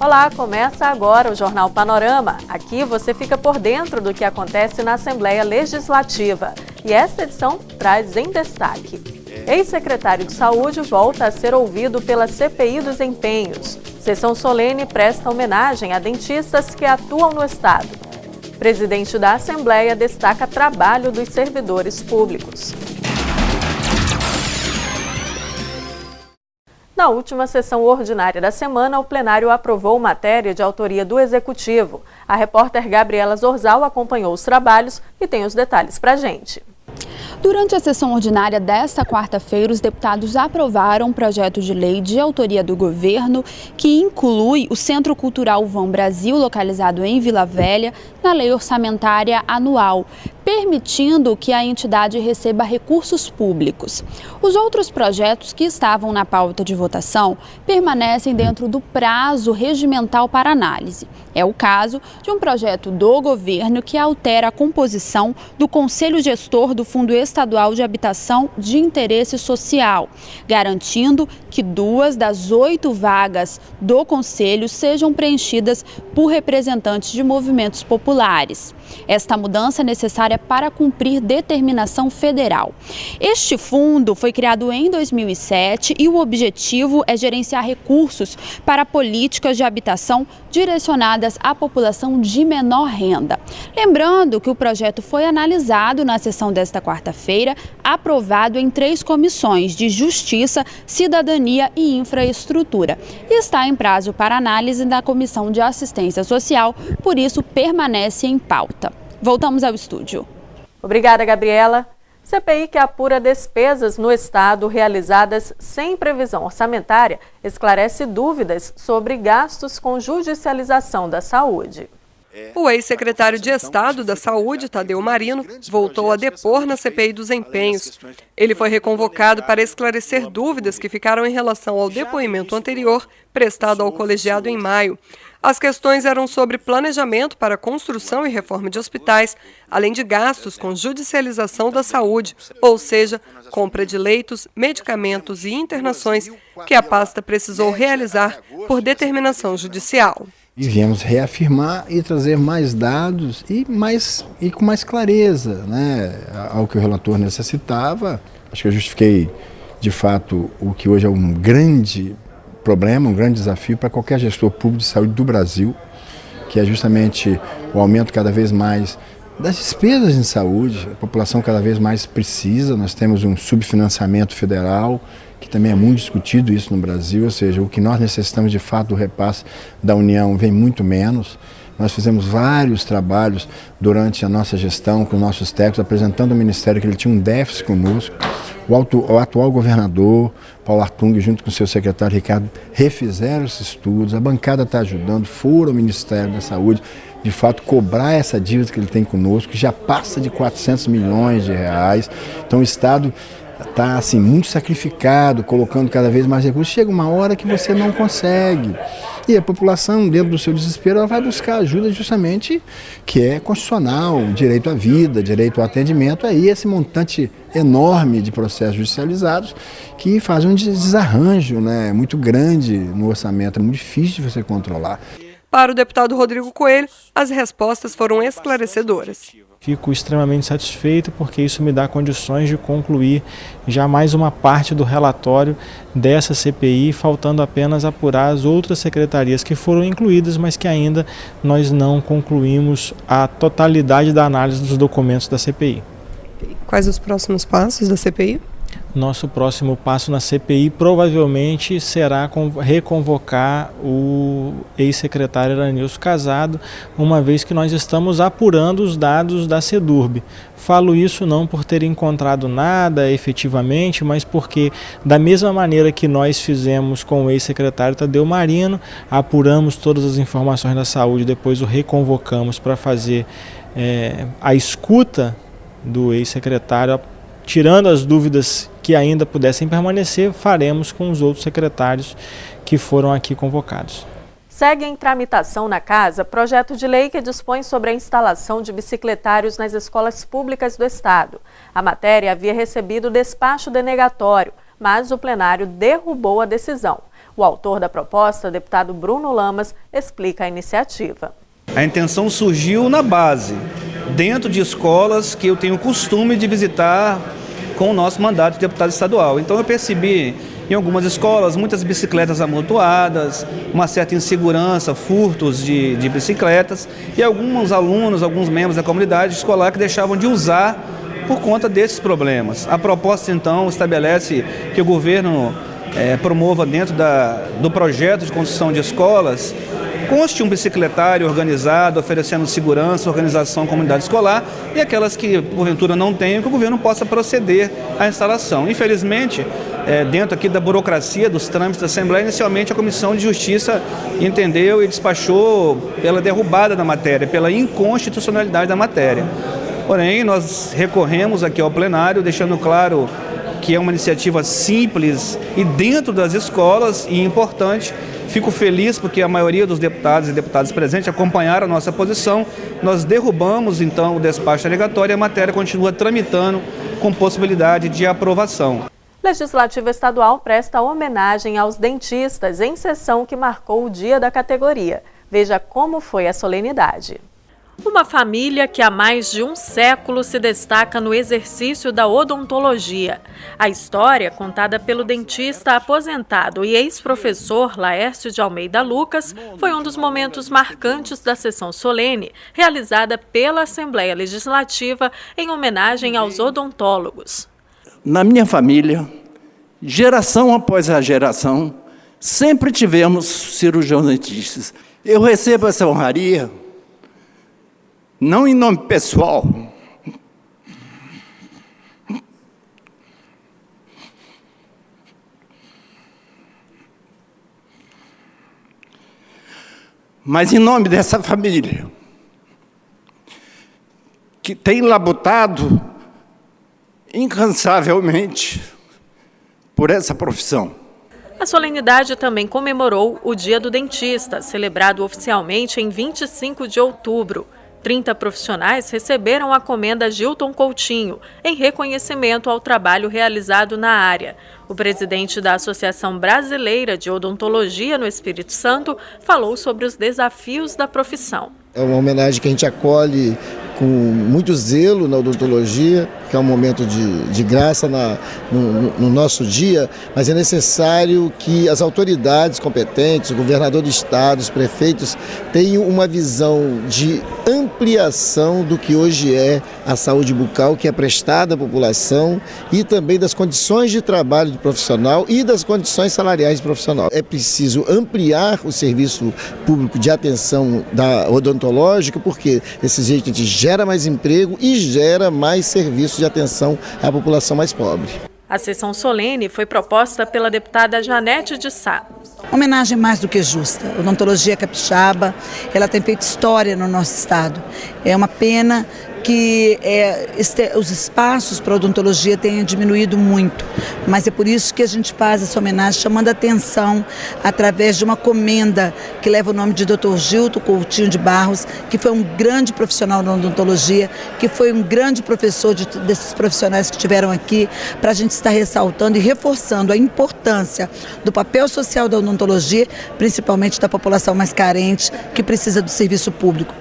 Olá, começa agora o Jornal Panorama. Aqui você fica por dentro do que acontece na Assembleia Legislativa. E esta edição traz em destaque: ex-secretário de Saúde volta a ser ouvido pela CPI dos Empenhos. Sessão solene presta homenagem a dentistas que atuam no Estado. Presidente da Assembleia destaca trabalho dos servidores públicos. Na última sessão ordinária da semana, o plenário aprovou matéria de autoria do Executivo. A repórter Gabriela Zorzal acompanhou os trabalhos e tem os detalhes para a gente. Durante a sessão ordinária desta quarta-feira, os deputados aprovaram um projeto de lei de autoria do governo que inclui o Centro Cultural Vão Brasil, localizado em Vila Velha, na lei orçamentária anual, permitindo que a entidade receba recursos públicos. Os outros projetos que estavam na pauta de votação permanecem dentro do prazo regimental para análise. É o caso de um projeto do governo que altera a composição do Conselho Gestor do Fundo Estadual de Habitação de Interesse Social, garantindo que 2 das 8 vagas do Conselho sejam preenchidas por representantes de movimentos populares. Esta mudança é necessária para cumprir determinação federal. Este fundo foi criado em 2007 e o objetivo é gerenciar recursos para políticas de habitação direcionadas à população de menor renda. Lembrando que o projeto foi analisado na sessão desta quarta-feira, aprovado em 3 comissões de Justiça, Cidadania e Infraestrutura. E está em prazo para análise da Comissão de Assistência Social, por isso permanece em pauta. Voltamos ao estúdio. Obrigada, Gabriela. CPI que apura despesas no Estado realizadas sem previsão orçamentária esclarece dúvidas sobre gastos com judicialização da saúde. O ex-secretário de Estado da Saúde, Tadeu Marino, voltou a depor na CPI dos Empenhos. Ele foi reconvocado para esclarecer dúvidas que ficaram em relação ao depoimento anterior prestado ao colegiado em maio. As questões eram sobre planejamento para construção e reforma de hospitais, além de gastos com judicialização da saúde, ou seja, compra de leitos, medicamentos e internações que a pasta precisou realizar por determinação judicial. E viemos reafirmar e trazer mais dados e com mais clareza, né, ao que o relator necessitava. Acho que eu justifiquei, de fato, o que hoje é um grande problema, um grande desafio para qualquer gestor público de saúde do Brasil, que é justamente o aumento cada vez mais das despesas em saúde. A população cada vez mais precisa, nós temos um subfinanciamento federal, que também é muito discutido isso no Brasil, ou seja, o que nós necessitamos de fato do repasse da União vem muito menos. Nós fizemos vários trabalhos durante a nossa gestão com nossos técnicos, apresentando ao Ministério que ele tinha um déficit conosco. O atual governador, Paulo Artung, junto com o seu secretário Ricardo, refizeram esses estudos, a bancada está ajudando, foram ao Ministério da Saúde, de fato, cobrar essa dívida que ele tem conosco, que já passa de 400 milhões de reais. Então o Estado está assim, muito sacrificado, colocando cada vez mais recursos. Chega uma hora que você não consegue. E a população, dentro do seu desespero, ela vai buscar ajuda justamente que é constitucional, direito à vida, direito ao atendimento. Aí esse montante enorme de processos judicializados que faz um desarranjo, né, muito grande no orçamento, é muito difícil de você controlar. Para o deputado Rodrigo Coelho, as respostas foram esclarecedoras. Fico extremamente satisfeito porque isso me dá condições de concluir já mais uma parte do relatório dessa CPI, faltando apenas apurar as outras secretarias que foram incluídas, mas que ainda nós não concluímos a totalidade da análise dos documentos da CPI. Quais os próximos passos da CPI? Nosso próximo passo na CPI provavelmente será reconvocar o ex-secretário Eranilson Casado, uma vez que nós estamos apurando os dados da CEDURB. Falo isso não por ter encontrado nada efetivamente, mas porque da mesma maneira que nós fizemos com o ex-secretário Tadeu Marino, apuramos todas as informações da saúde, depois o reconvocamos para fazer a escuta do ex-secretário, tirando as dúvidas que ainda pudessem permanecer, faremos com os outros secretários que foram aqui convocados. Segue em tramitação na Casa projeto de lei que dispõe sobre a instalação de bicicletários nas escolas públicas do Estado. A matéria havia recebido despacho denegatório, mas o plenário derrubou a decisão. O autor da proposta, deputado Bruno Lamas, explica a iniciativa. A intenção surgiu na base, dentro de escolas que eu tenho o costume de visitar com o nosso mandato de deputado estadual. Então eu percebi em algumas escolas muitas bicicletas amontoadas, uma certa insegurança, furtos de bicicletas e alguns alunos, alguns membros da comunidade escolar que deixavam de usar por conta desses problemas. A proposta então estabelece que o governo promova dentro do projeto de construção de escolas, conste um bicicletário organizado, oferecendo segurança, organização à comunidade escolar e aquelas que porventura não tenham, que o governo possa proceder à instalação. Infelizmente, dentro aqui da burocracia dos trâmites da Assembleia, inicialmente a Comissão de Justiça entendeu e despachou pela derrubada da matéria, pela inconstitucionalidade da matéria. Porém, nós recorremos aqui ao plenário, deixando claro que é uma iniciativa simples e dentro das escolas e importante. Fico feliz porque a maioria dos deputados e deputadas presentes acompanharam a nossa posição. Nós derrubamos, então, o despacho alegatório e a matéria continua tramitando com possibilidade de aprovação. Legislativo Estadual presta homenagem aos dentistas em sessão que marcou o dia da categoria. Veja como foi a solenidade. Uma família que há mais de um século se destaca no exercício da odontologia. A história, contada pelo dentista aposentado e ex-professor Laércio de Almeida Lucas, foi um dos momentos marcantes da sessão solene, realizada pela Assembleia Legislativa em homenagem aos odontólogos. Na minha família, geração após a geração, sempre tivemos cirurgiões dentistas. Eu recebo essa honraria não em nome pessoal, mas em nome dessa família, que tem labutado incansavelmente por essa profissão. A solenidade também comemorou o Dia do Dentista, celebrado oficialmente em 25 de outubro. 30 profissionais receberam a comenda Gilton Coutinho, em reconhecimento ao trabalho realizado na área. O presidente da Associação Brasileira de Odontologia no Espírito Santo falou sobre os desafios da profissão. É uma homenagem que a gente acolhe com muito zelo na odontologia, que é um momento de graça no nosso dia, mas é necessário que as autoridades competentes, o governador do estado, os prefeitos, tenham uma visão de ampliação do que hoje é a saúde bucal, que é prestada à população, e também das condições de trabalho do profissional e das condições salariais do profissional. É preciso ampliar o serviço público de atenção da odontológica, porque desse jeito a gente gera mais emprego e gera mais serviços de atenção à população mais pobre. A sessão solene foi proposta pela deputada Janete de Sá. Homenagem mais do que justa. A odontologia capixaba, ela tem feito história no nosso estado. É uma pena que os espaços para odontologia tenham diminuído muito, mas é por isso que a gente faz essa homenagem, chamando a atenção através de uma comenda que leva o nome de Dr. Gilton Coutinho de Barros, que foi um grande profissional na odontologia, que foi um grande professor desses profissionais que estiveram aqui, para a gente estar ressaltando e reforçando a importância do papel social da odontologia, principalmente da população mais carente, que precisa do serviço público.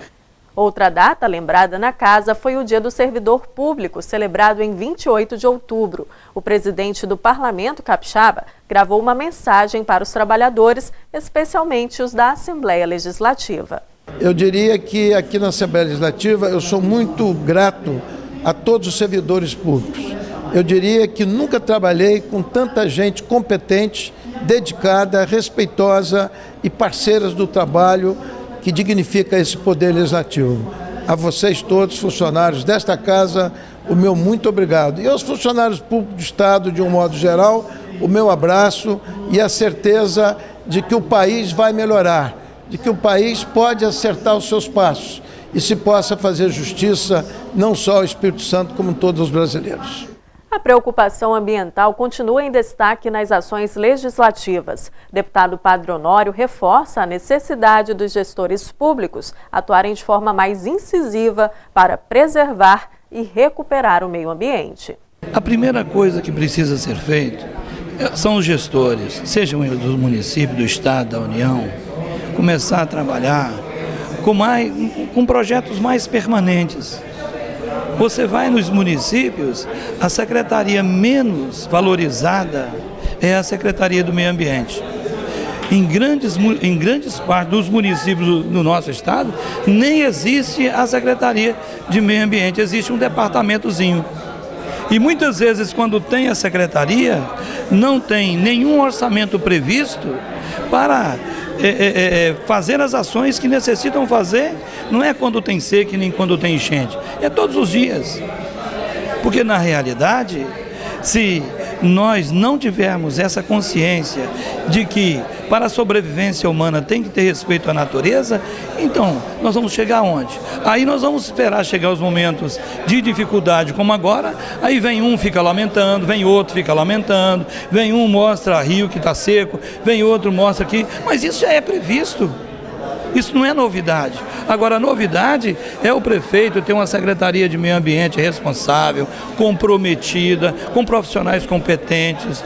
Outra data lembrada na casa foi o Dia do Servidor Público, celebrado em 28 de outubro. O presidente do Parlamento Capixaba gravou uma mensagem para os trabalhadores, especialmente os da Assembleia Legislativa. Eu diria que aqui na Assembleia Legislativa eu sou muito grato a todos os servidores públicos. Eu diria que nunca trabalhei com tanta gente competente, dedicada, respeitosa e parceiras do trabalho que dignifica esse poder legislativo. A vocês todos, funcionários desta casa, o meu muito obrigado. E aos funcionários públicos do Estado, de um modo geral, o meu abraço e a certeza de que o país vai melhorar, de que o país pode acertar os seus passos e se possa fazer justiça não só ao Espírito Santo, como todos os brasileiros. A preocupação ambiental continua em destaque nas ações legislativas. Deputado Padre Honório reforça a necessidade dos gestores públicos atuarem de forma mais incisiva para preservar e recuperar o meio ambiente. A primeira coisa que precisa ser feita são os gestores, sejam eles do município, do estado, da União, começar a trabalhar com projetos mais permanentes. Você vai nos municípios, a secretaria menos valorizada é a Secretaria do Meio Ambiente. Em grandes partes dos municípios do nosso estado, nem existe a Secretaria de Meio Ambiente, existe um departamentozinho. E muitas vezes, quando tem a secretaria, não tem nenhum orçamento previsto para fazer as ações que necessitam fazer. Não é quando tem seca nem quando tem enchente, é todos os dias. Porque na realidade, se nós não tivermos essa consciência de que para a sobrevivência humana tem que ter respeito à natureza, então nós vamos chegar aonde? Aí nós vamos esperar chegar os momentos de dificuldade como agora, aí vem um, fica lamentando, vem outro, fica lamentando, vem um, mostra rio que está seco, vem outro, mostra aqui, mas isso já é previsto. Isso não é novidade. Agora, a novidade é o prefeito ter uma Secretaria de Meio Ambiente responsável, comprometida, com profissionais competentes.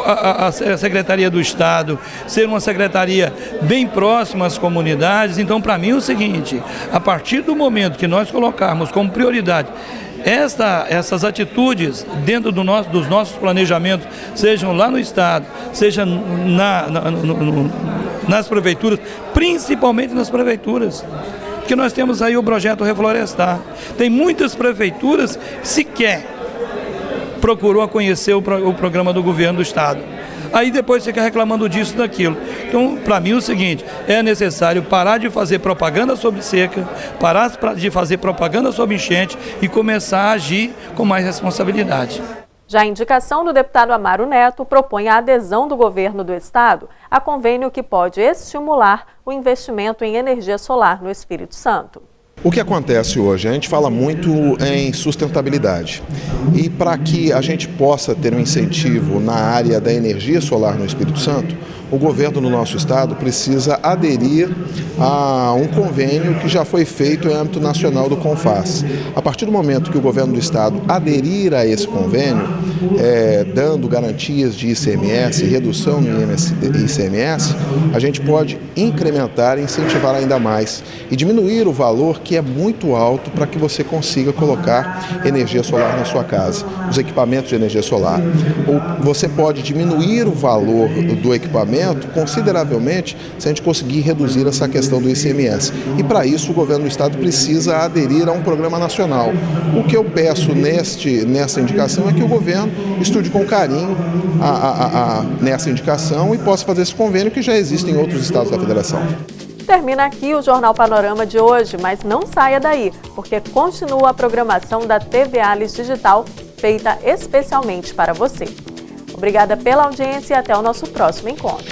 A Secretaria do Estado ser uma secretaria bem próxima às comunidades. Então, para mim, é o seguinte, a partir do momento que nós colocarmos como prioridade essas atitudes dentro dos nossos planejamentos, sejam lá no Estado, seja nas prefeituras, principalmente nas prefeituras, porque nós temos aí o projeto Reflorestar. Tem muitas prefeituras que sequer procurou conhecer o programa do governo do Estado. Aí depois fica reclamando disso e daquilo. Então, para mim, é o seguinte, é necessário parar de fazer propaganda sobre seca, parar de fazer propaganda sobre enchente e começar a agir com mais responsabilidade. Já a indicação do deputado Amaro Neto propõe a adesão do governo do estado a convênio que pode estimular o investimento em energia solar no Espírito Santo. O que acontece hoje? A gente fala muito em sustentabilidade e para que a gente possa ter um incentivo na área da energia solar no Espírito Santo, o governo do nosso estado precisa aderir a um convênio que já foi feito em âmbito nacional do CONFAS. A partir do momento que o governo do estado aderir a esse convênio, dando garantias de ICMS, redução no ICMS, a gente pode incrementar e incentivar ainda mais e diminuir o valor que é muito alto para que você consiga colocar energia solar na sua casa, os equipamentos de energia solar. Ou você pode diminuir o valor do equipamento consideravelmente se a gente conseguir reduzir essa questão do ICMS. E para isso o governo do estado precisa aderir a um programa nacional. O que eu peço nessa indicação é que o governo estude com carinho nessa indicação e possa fazer esse convênio que já existe em outros estados da federação. Termina aqui o Jornal Panorama de hoje, mas não saia daí, porque continua a programação da TV Alice Digital, feita especialmente para você. Obrigada pela audiência e até o nosso próximo encontro.